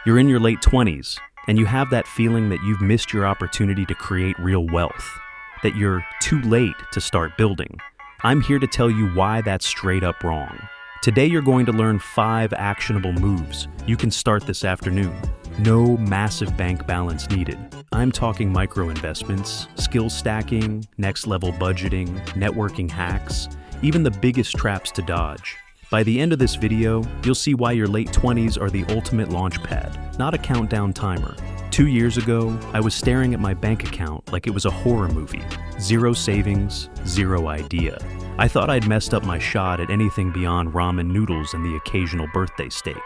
You're in your late 20s, and you have that feeling that you've missed your opportunity to create real wealth, that you're too late to start building. I'm here to tell you why that's straight up wrong. Today you're going to learn 5 actionable moves you can start this afternoon. No massive bank balance needed. I'm talking micro investments, skill stacking, next level budgeting, networking hacks, even the biggest traps to dodge. By the end of this video, you'll see why your late 20s are the ultimate launch pad, not a countdown timer. 2 years ago, I was staring at my bank account like it was a horror movie. 0 savings, 0 idea. I thought I'd messed up my shot at anything beyond ramen noodles and the occasional birthday steak.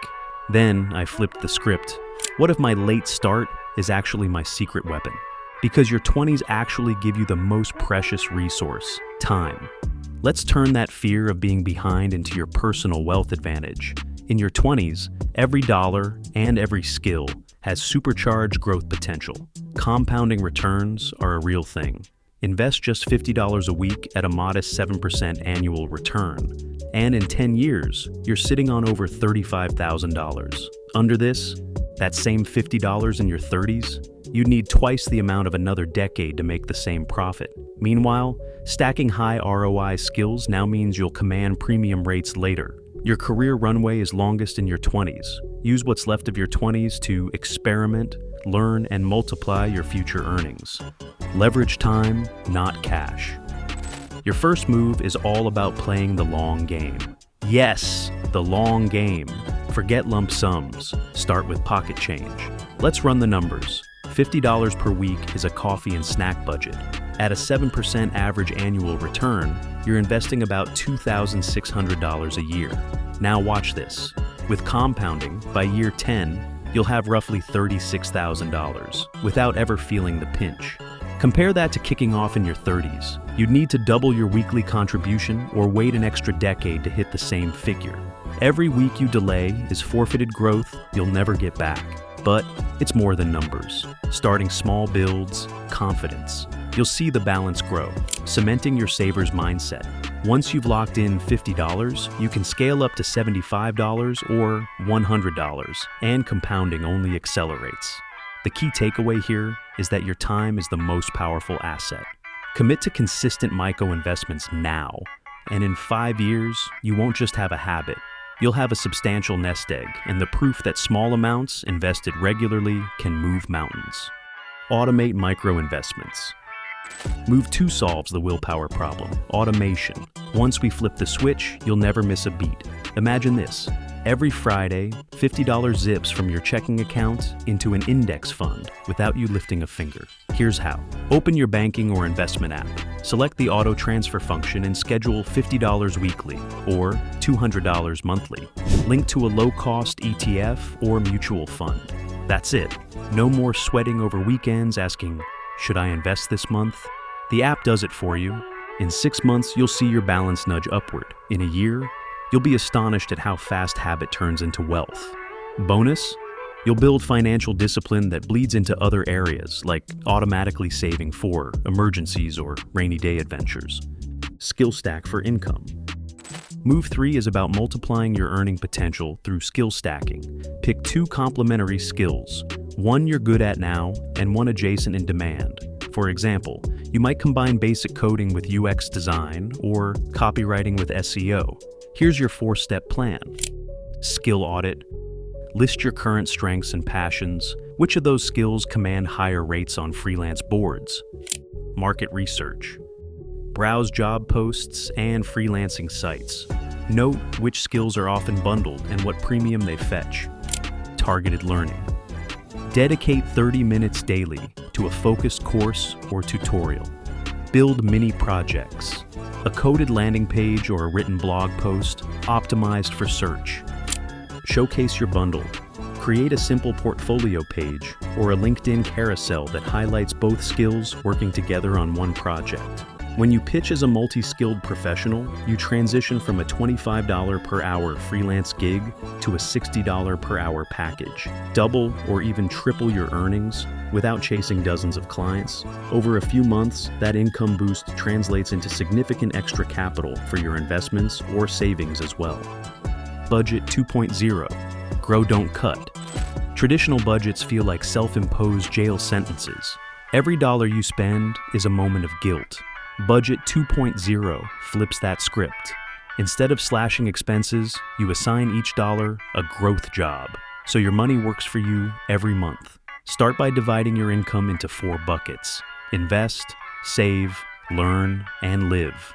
Then I flipped the script. What if my late start is actually my secret weapon? Because your 20s actually give you the most precious resource, time. Let's turn that fear of being behind into your personal wealth advantage. In your 20s, every dollar and every skill has supercharged growth potential. Compounding returns are a real thing. Invest just $50 a week at a modest 7% annual return. And in 10 years, you're sitting on over $35,000. Under this, that same $50 in your 30s, you'd need twice the amount of another decade to make the same profit. Meanwhile, stacking high ROI skills now means you'll command premium rates later. Your career runway is longest in your 20s. Use what's left of your 20s to experiment, learn, and multiply your future earnings. Leverage time, not cash. Your first move is all about playing the long game. Yes, the long game. Forget lump sums. Start with pocket change. Let's run the numbers. $50 per week is a coffee and snack budget. At a 7% average annual return, you're investing about $2,600 a year. Now watch this. With compounding, by year 10, you'll have roughly $36,000 without ever feeling the pinch. Compare that to kicking off in your 30s. You'd need to double your weekly contribution or wait an extra decade to hit the same figure. Every week you delay is forfeited growth you'll never get back. But it's more than numbers. Starting small builds confidence. You'll see the balance grow, cementing your saver's mindset. Once you've locked in $50, you can scale up to $75 or $100, and compounding only accelerates. The key takeaway here is that your time is the most powerful asset. Commit to consistent micro investments now, and in 5 years, you won't just have a habit. You'll have a substantial nest egg and the proof that small amounts invested regularly can move mountains. Automate micro investments. Move 2 solves the willpower problem, automation. Once we flip the switch, you'll never miss a beat. Imagine this. Every Friday, $50 zips from your checking account into an index fund without you lifting a finger. Here's how. Open your banking or investment app. Select the auto transfer function and schedule $50 weekly or $200 monthly. Link to a low-cost ETF or mutual fund. That's it. No more sweating over weekends asking, should I invest this month? The app does it for you. In 6 months, you'll see your balance nudge upward. In a year, you'll be astonished at how fast habit turns into wealth. Bonus, you'll build financial discipline that bleeds into other areas, like automatically saving for emergencies or rainy day adventures. Skill stack for income. Move 3 is about multiplying your earning potential through skill stacking. Pick 2 complementary skills, one you're good at now and one adjacent in demand. For example, you might combine basic coding with UX design or copywriting with SEO. Here's your 4-step plan. Skill audit. List your current strengths and passions. Which of those skills command higher rates on freelance boards? Market research. Browse job posts and freelancing sites. Note which skills are often bundled and what premium they fetch. Targeted learning. Dedicate 30 minutes daily to a focused course or tutorial. Build mini projects. A coded landing page or a written blog post optimized for search. Showcase your bundle. Create a simple portfolio page or a LinkedIn carousel that highlights both skills working together on one project. When you pitch as a multi-skilled professional, you transition from a $25 per hour freelance gig to a $60 per hour package. Double or even triple your earnings without chasing dozens of clients. Over a few months, that income boost translates into significant extra capital for your investments or savings as well. Budget 2.0. Grow, don't cut. Traditional budgets feel like self-imposed jail sentences. Every dollar you spend is a moment of guilt. Budget 2.0 flips that script. Instead of slashing expenses, you assign each dollar a growth job, so your money works for you every month. Start by dividing your income into 4 buckets: invest, save, learn, and live.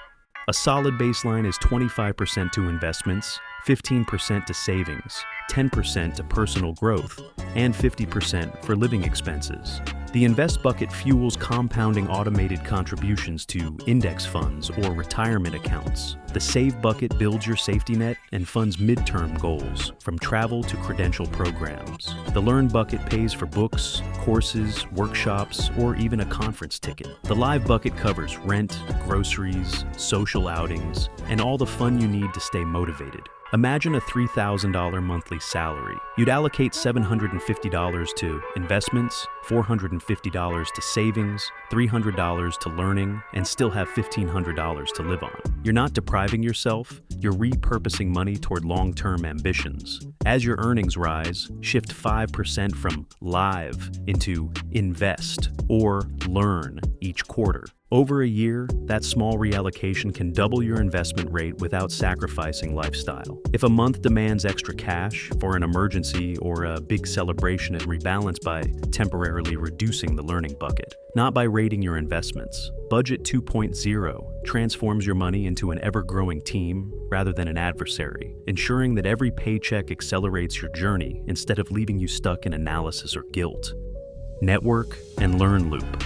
A solid baseline is 25% to investments, 15% to savings, 10% to personal growth, and 50% for living expenses. The invest bucket fuels compounding automated contributions to index funds or retirement accounts. The save bucket builds your safety net and funds midterm goals, from travel to credential programs. The learn bucket pays for books, courses, workshops, or even a conference ticket. The live bucket covers rent, groceries, social outings, and all the fun you need to stay motivated. Imagine a $3,000 monthly salary. You'd allocate $750 to investments, $450 to savings, $300 to learning, and still have $1,500 to live on. You're not depriving yourself, you're repurposing money toward long-term ambitions. As your earnings rise, shift 5% from live into invest or learn each quarter. Over a year, that small reallocation can double your investment rate without sacrificing lifestyle. If a month demands extra cash for an emergency or a big celebration, and rebalance by temporarily reducing the learning bucket, not by raiding your investments. Budget 2.0 transforms your money into an ever-growing team rather than an adversary, ensuring that every paycheck accelerates your journey instead of leaving you stuck in analysis or guilt. Network and learn loop.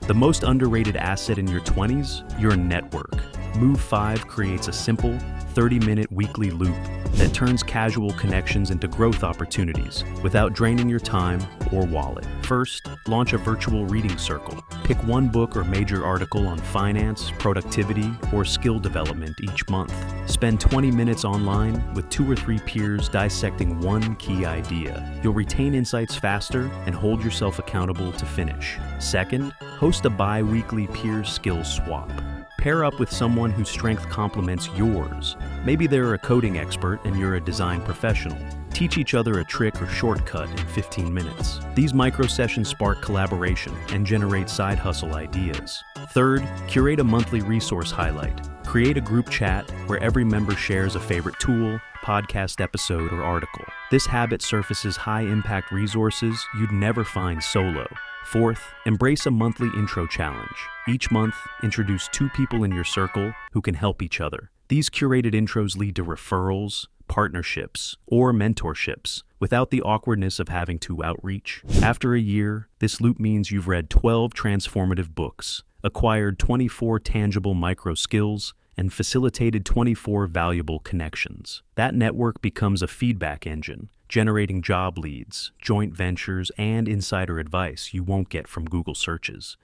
The most underrated asset in your 20s, your network. Move 5 creates a simple, 30-minute weekly loop that turns casual connections into growth opportunities without draining your time or wallet. First, launch a virtual reading circle. Pick one book or major article on finance, productivity, or skill development each month. Spend 20 minutes online with 2 or 3 peers dissecting one key idea. You'll retain insights faster and hold yourself accountable to finish. Second, host a bi-weekly peer skills swap. Pair up with someone whose strength complements yours. Maybe they're a coding expert and you're a design professional. Teach each other a trick or shortcut in 15 minutes. These micro-sessions spark collaboration and generate side hustle ideas. Third, curate a monthly resource highlight. Create a group chat where every member shares a favorite tool, podcast episode, or article. This habit surfaces high-impact resources you'd never find solo. Fourth, embrace a monthly intro challenge. Each month, introduce 2 people in your circle who can help each other. These curated intros lead to referrals, partnerships, or mentorships without the awkwardness of having to outreach. After a year, this loop means you've read 12 transformative books, acquired 24 tangible micro skills, and facilitated 24 valuable connections. That network becomes a feedback engine, generating job leads, joint ventures, and insider advice you won't get from Google searches.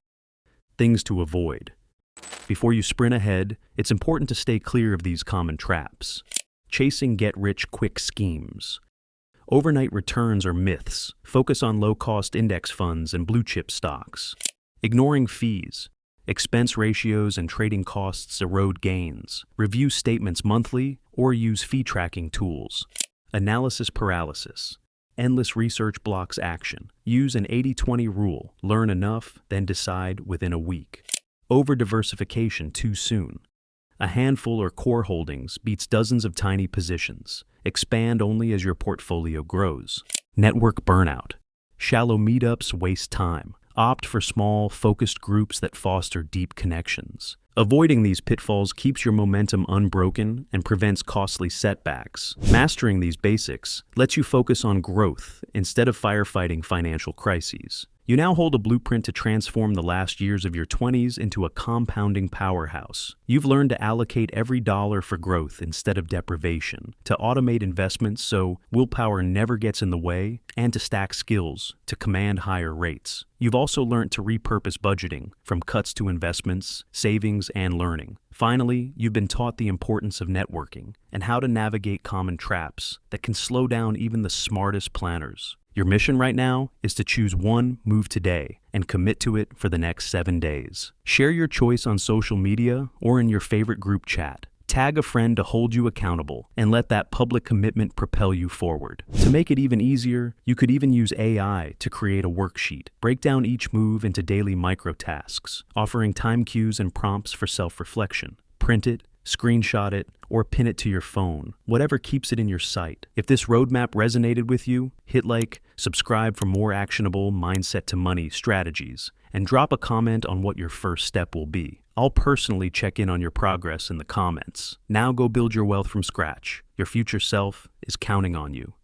Things to avoid. Before you sprint ahead, it's important to stay clear of these common traps. Chasing get-rich-quick schemes. Overnight returns are myths. Focus on low-cost index funds and blue-chip stocks. Ignoring fees. Expense ratios and trading costs erode gains. Review statements monthly or use fee tracking tools. Analysis paralysis. Endless research blocks action. Use an 80-20 rule. Learn enough, then decide within a week. Over-diversification too soon. A handful or core holdings beats dozens of tiny positions. Expand only as your portfolio grows. Network burnout. Shallow meetups waste time. Opt for small, focused groups that foster deep connections. Avoiding these pitfalls keeps your momentum unbroken and prevents costly setbacks. Mastering these basics lets you focus on growth instead of firefighting financial crises. You now hold a blueprint to transform the last years of your 20s into a compounding powerhouse. You've learned to allocate every dollar for growth instead of deprivation, to automate investments so willpower never gets in the way, and to stack skills to command higher rates. You've also learned to repurpose budgeting from cuts to investments, savings, and learning. Finally, you've been taught the importance of networking and how to navigate common traps that can slow down even the smartest planners. Your mission right now is to choose one move today and commit to it for the next 7 days. Share your choice on social media or in your favorite group chat. Tag a friend to hold you accountable and let that public commitment propel you forward. To make it even easier, you could even use AI to create a worksheet. Break down each move into daily micro-tasks, offering time cues and prompts for self-reflection. Print it, screenshot it, or pin it to your phone, whatever keeps it in your sight. If this roadmap resonated with you, hit like, subscribe for more actionable mindset to money strategies, and drop a comment on what your first step will be. I'll personally check in on your progress in the comments. Now go build your wealth from scratch. Your future self is counting on you.